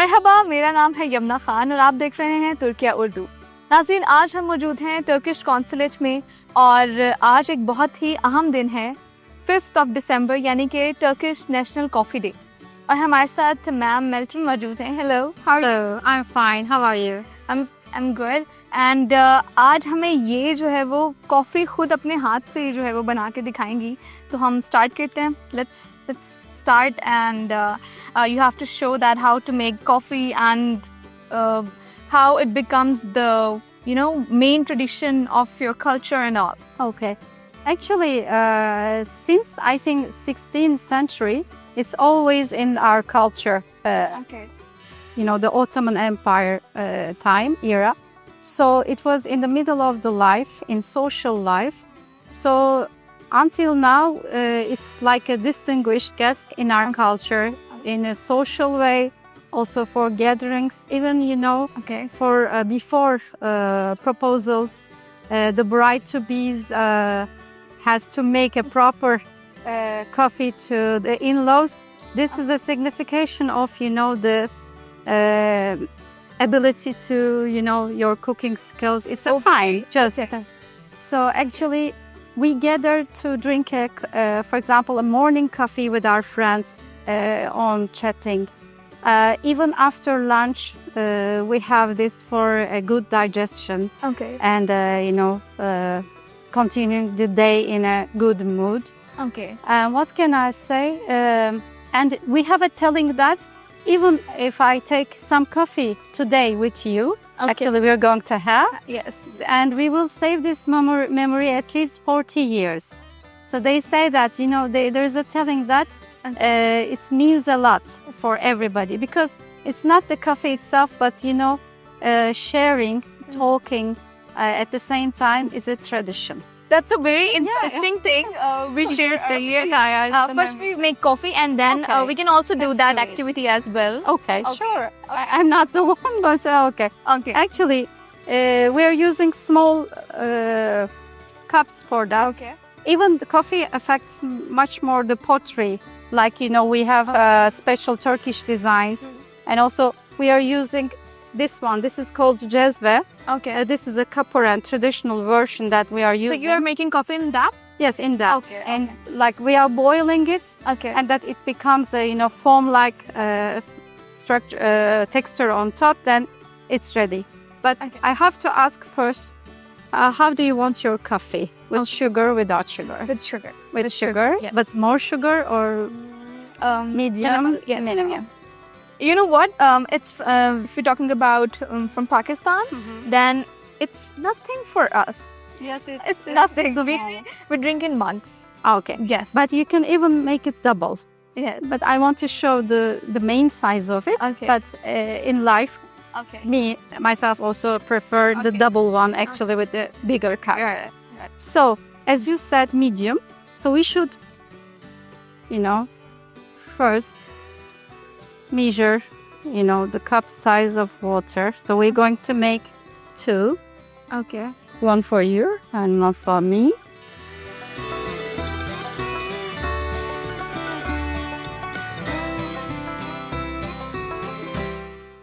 मरहबा, मेरा नाम है यमुना खान और आप देख रहे हैं तुर्किया उर्दू। नाज़रीन, आज हम मौजूद हैं टर्किश कॉन्सुलेट में और आज एक बहुत ही अहम दिन है 5 दिसंबर यानी कि टर्किश नेशनल कॉफ़ी डे। और हमारे साथ मैम मेल्टन मौजूद हैं। Hello, I am fine, how are you? I am good. And आज हमें ये जो है वो कॉफ़ी खुद अपने हाथ से जो है वो बना के दिखाएंगी। तो हम स्टार्ट करते हैं। Let's start and you have to show that how to make coffee and how it becomes the main tradition of your culture and all. Okay. Actually, since I think 16th century, it's always in our culture. Okay. The Ottoman Empire time era. So it was in the middle of the life, in social life. So until now, it's like a distinguished guest in our culture, in a social way, also for gatherings, even, Okay. for before proposals, the bride-to-be's has to make a proper coffee to the in-laws. This is a signification of, the ability to, your cooking skills. It's a fine, just. So actually, we gather to drink, for example, a morning coffee with our friends on chatting. Even after lunch, we have this for a good digestion. Okay. And, continuing the day in a good mood. Okay. What can I say? And we have a telling that even if I take some coffee today with you, actually we're going to have, Yes. and we will save this memory at least 40 years. So they say that, there's a telling that it means a lot for everybody because it's not the coffee itself, but, sharing, talking at the same time is a tradition. That's a very interesting thing. We share earlier. First we make coffee and then we can also do that activity as well. Okay, sure. I'm not the one, but okay. Okay. Actually, we're using small cups for that. Okay. Even the coffee affects much more the pottery. Like, we have special Turkish designs. And also, we are using this one. This is called cezve. Okay. This is a copper and traditional version that we are using. So you are making coffee in that? Yes, in that. Okay. And like we are boiling it. Okay. And that it becomes a, foam-like structure, texture on top, then it's ready. But I have to ask first, how do you want your coffee? With sugar, without sugar? With sugar. With sugar? Yes. But more sugar or medium? Minimal. Yes. Minimum. You know what? It's if you're talking about from Pakistan, then it's nothing for us. Yes, It's nothing. So we drink in mugs. Okay. Yes. But you can even make it double. Yeah. But I want to show the main size of it. Okay. But in life, Okay. me, myself also prefer the double one actually with the bigger cup. Right. So, as you said, medium. So we should, first measure, the cup size of water. So we're going to make 2. Okay. One for you and one for me.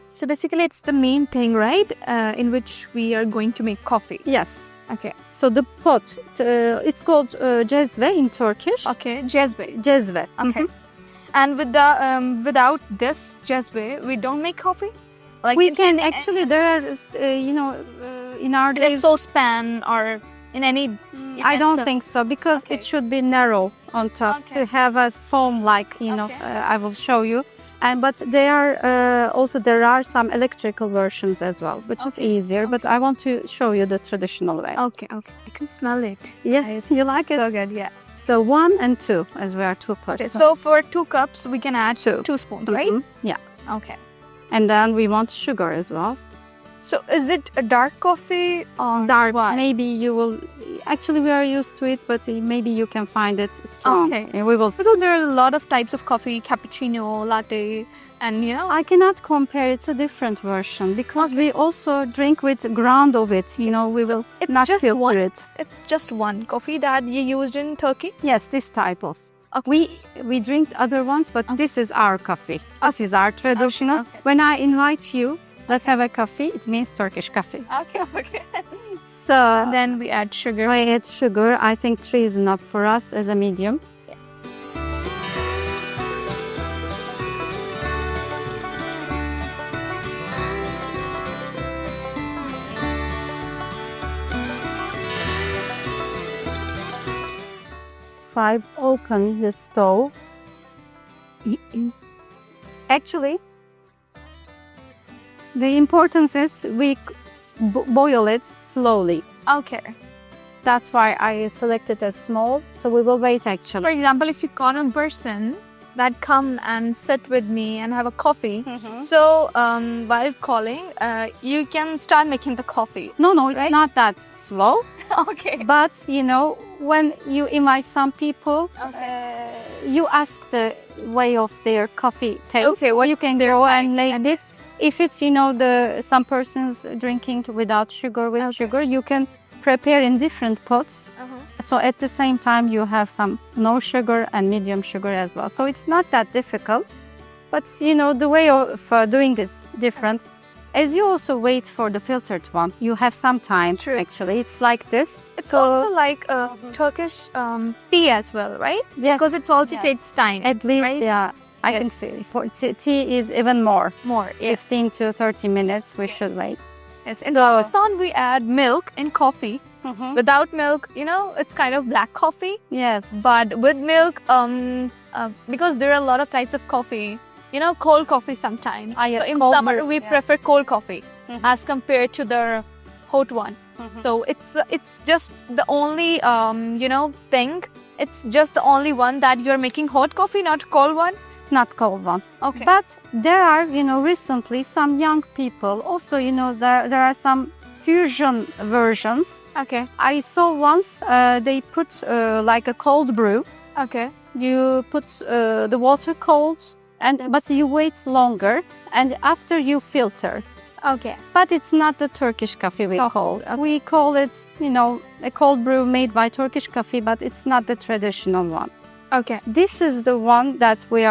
So basically, it's the main thing, right? In which we are going to make coffee. Yes. Okay. So the pot, it's called cezve in Turkish. Okay. Cezve. Cezve. Okay. And with the without this cezve, we don't make coffee. Like We can actually, there are, in our in a days, saucepan or in any. I don't think so because Okay. it should be narrow on top Okay. to have a foam like, Okay. I will show you. But there are some electrical versions as well, which is easier. But I want to show you the traditional way. Okay. I can smell it. Yes, you like it? So good. Yeah. So 1 and 2, as we are 2 persons. So for 2 cups, we can add 2 spoons, right? Yeah. Okay. And then we want sugar as well. So is it a dark coffee or Dark. what? Maybe you will. Actually, we are used to it, but maybe you can find it strong. Okay. And we will. So there are a lot of types of coffee: cappuccino, latte, and I cannot compare. It's a different version because we also drink with ground of it. We will it's not just filter one. it. It's just one coffee that you used in Turkey. Yes, this type of. We drink other ones, but this is our coffee. This is our traditional. Okay. When I invite you, let's have a coffee. It means Turkish coffee. Okay. So Then we add sugar. I add sugar. I think 3 is enough for us as a medium. If I open the stove, actually, the importance is we boil it slowly. Okay. That's why I selected a small. So we will wait For actually. example, if you call a person that come and sit with me and have a coffee, so while calling, you can start making the coffee. No, it's Right? not that slow. Okay. But when you invite some people, you ask the way of their coffee taste. Okay, what you can go and make it. If it's some persons drinking without sugar, with sugar, you can prepare in different pots. So at the same time, you have some no sugar and medium sugar as well. So it's not that difficult. But the way of doing this different. As you also wait for the filtered one, you have some time. True. Actually, it's like this. It's also like Turkish tea as well, right? Yeah. Because it also takes time. At least, right? yeah, I can see. For tea is even more. More. Yes. 15 to 30 minutes we should wait. Yes. In Pakistan, we add milk in coffee. Without milk, it's kind of black coffee. Yes. But with milk, because there are a lot of types of coffee, cold coffee sometimes. In cold summer, milk, we yeah. prefer cold coffee as compared to the hot one. So it's just the only, thing. It's just the only one that you're making hot coffee, not cold one. Not cold one. Okay. But there are, recently some young people. Also, there are some fusion versions. Okay. I saw once they put like a cold brew. Okay. You put the water cold, but you wait longer, and after you filter. Okay. But it's not the Turkish coffee we call. We call it, a cold brew made by Turkish coffee, but it's not the traditional one. Okay. This is the one that we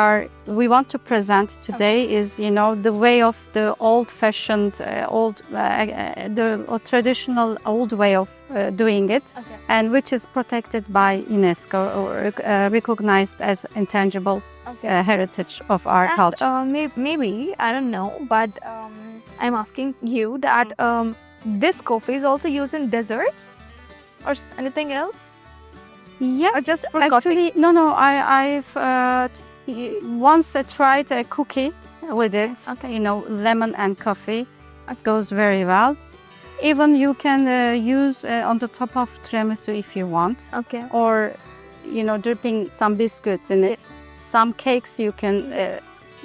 want to present today. Is the way of the old-fashioned, the traditional old way of doing it, and which is protected by UNESCO or recognized as intangible heritage of our culture. Maybe I don't know, but I'm asking you that this coffee is also used in desserts or anything else? Yes, or just for actually, coffee? no. I've once tried a cookie with it. Okay. Lemon and coffee. It goes very well. Even you can use on the top of tiramisu if you want. Okay. Or, dripping some biscuits in it. Some cakes you can.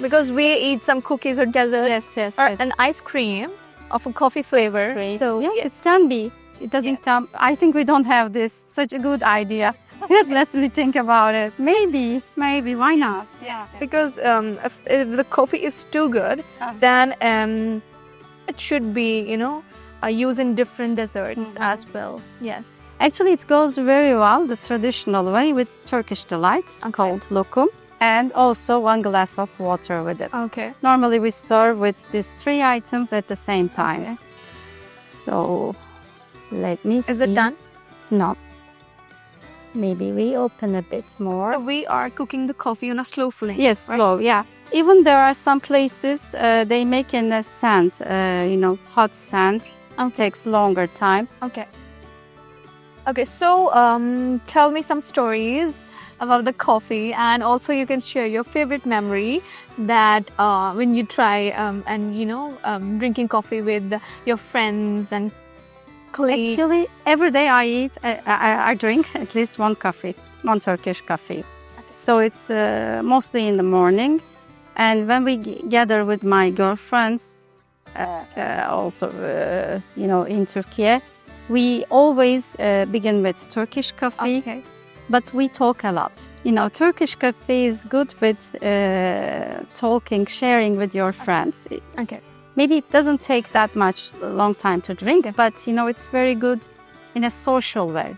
Because we eat some cookies or desserts. Yes. Or an ice cream of a coffee flavor. So yes, it can be. It doesn't come. I think we don't have such a good idea. Let me think about it. Maybe. Why not? Yes. Because if the coffee is too good, then it should be, used in different desserts as well. Yes. Actually, it goes very well the traditional way with Turkish delight called lokum, and also 1 glass of water with it. Okay. Normally, we serve with these 3 items at the same time. Okay. So, let me see. Is it done? No. Maybe we open a bit more. So we are cooking the coffee on a slow flame. Yes, right? slow, yeah. Even there are some places they make in a sand, hot sand. It takes longer time. Okay. Okay, so tell me some stories about the coffee, and also you can share your favorite memory that when you try drinking coffee with your friends and colleagues. Actually, every day I drink at least 1 Turkish coffee. Okay. So it's mostly in the morning, and when we gather with my girlfriends, also in Turkiye, we always begin with Turkish coffee. Okay. But we talk a lot. Turkish coffee is good with talking, sharing with your friends. Okay. Maybe it doesn't take that long time to drink, but it's very good in a social way.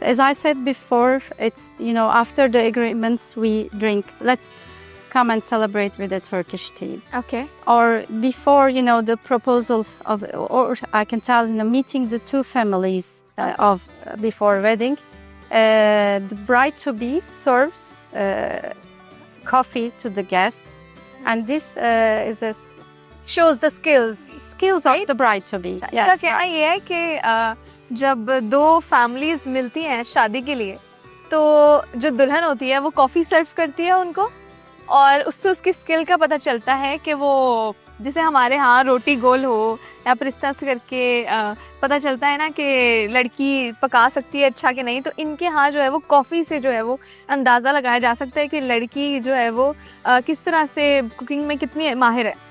As I said before, it's, after the agreements we drink, let's come and celebrate with a Turkish tea. Okay. Or before, the proposal of, or I can tell, meeting the two families of before wedding, the bride-to-be serves coffee to the guests. And this is a Shows the skills. of the bride-to-be. इसका Yes. कहना ये है कि जब दो families मिलती हैं शादी के लिए तो जो दुल्हन होती है वो कॉफ़ी सर्व करती है उनको और उससे उसकी स्किल का पता चलता है कि वो जैसे हमारे यहाँ रोटी गोल हो या फिर इस तरह से करके पता चलता है ना कि लड़की पका सकती है अच्छा कि नहीं, तो इनके यहाँ जो है वो कॉफ़ी से जो है वो अंदाज़ा लगाया जा सकता है कि लड़की जो है वो किस तरह से कुकिंग में कितनी माहिर है.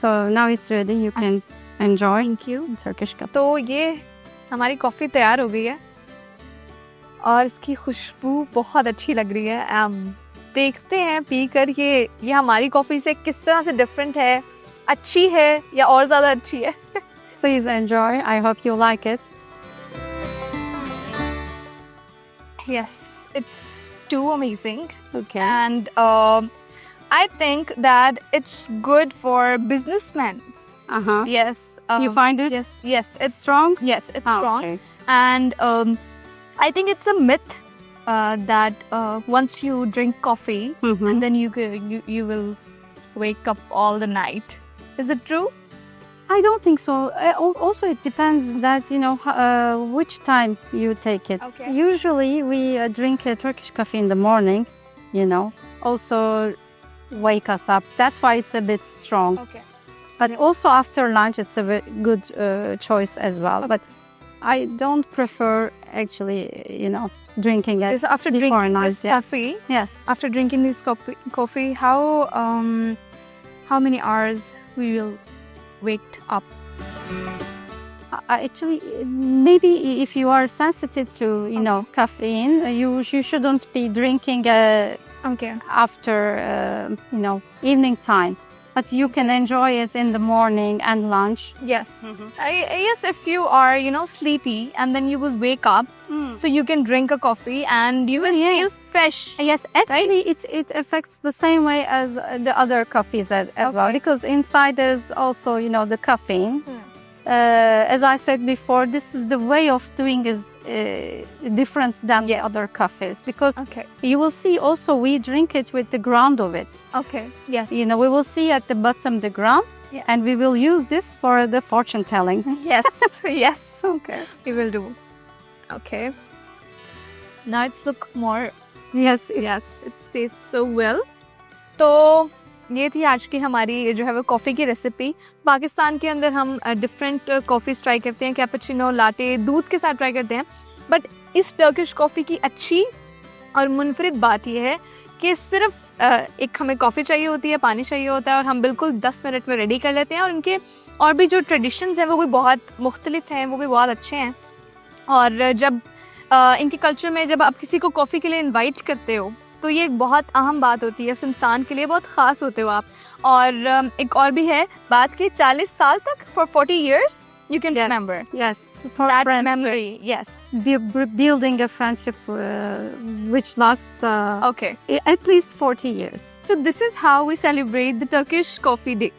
So now it's ready. You can enjoy. Thank you. Turkish coffee. तो ये हमारी कॉफ़ी तैयार हो गई है और इसकी खुशबू बहुत अच्छी लग रही है. देखते हैं पी कर ये हमारी कॉफ़ी से किस तरह से डिफरेंट है, अच्छी है या और ज़्यादा अच्छी है. Please enjoy. I hope you like it. Yes, it's too amazing. Okay. And I think that it's good for businessmen. Uh-huh. Yes. You find it? Yes, it's Strong? Yes, it's Ah, strong. okay. And I think it's a myth that once you drink coffee, Mhm. and then you will wake up all the night. Is it true? I don't think so. Also, it depends that, which time you take it. Okay. Usually, we drink a Turkish coffee in the morning, also wake us up. That's why it's a bit strong. Okay. But also after lunch, it's a very good choice as well. Okay. But I don't prefer actually, drinking it So after before drinking lunch. this Yeah. coffee, Yes. after drinking this coffee, how many hours we will wake up? Actually, maybe if you are sensitive to, caffeine, you shouldn't be drinking Okay. after, evening time. But you can enjoy it in the morning and lunch. Yes. Yes, if you are, sleepy and then you will wake up, so you can drink a coffee and you will feel fresh. Yes, actually, it affects the same way as the other coffees as well. Because inside there's also, the caffeine. As I said before, this is the way of doing is different than the other coffees. Because Okay. you will see also we drink it with the ground of it. Okay. Yes. We will see at the bottom the ground. Yeah. And we will use this for the fortune telling. Yes. Yes. Okay. We will do. Okay. Now it's look more. Yes. Yes. It tastes so well. तो ये थी आज की हमारी जो है वो coffee की रेसिपी. पाकिस्तान के अंदर हम डिफरेंट कॉफ़ीज़ ट्राई करते हैं, कैपुचिनो, लाटे, दूध के साथ ट्राई करते हैं. बट इस टर्किश कॉफ़ी की अच्छी और मुनफरिद बात यह है कि सिर्फ एक हमें कॉफ़ी चाहिए होती है, पानी चाहिए होता है और हम बिल्कुल 10 मिनट में रेडी कर लेते हैं. और इनके और भी जो ट्रेडिशंस हैं वो भी बहुत मुख्तलिफ हैं, वो भी बहुत अच्छे हैं. और जब इनके कल्चर में जब आप किसी को कॉफ़ी के लिए इन्वाइट करते हो तो ये एक बहुत अहम बात होती है, उस इंसान के लिए बहुत ख़ास होते हो आप. और एक और भी है बात कि 40 साल तक for 40 years you can remember. Yes. For That friendship. memory, yes. Building a friendship which lasts Okay. at least 40 years. So this is how we celebrate the Turkish Coffee Day.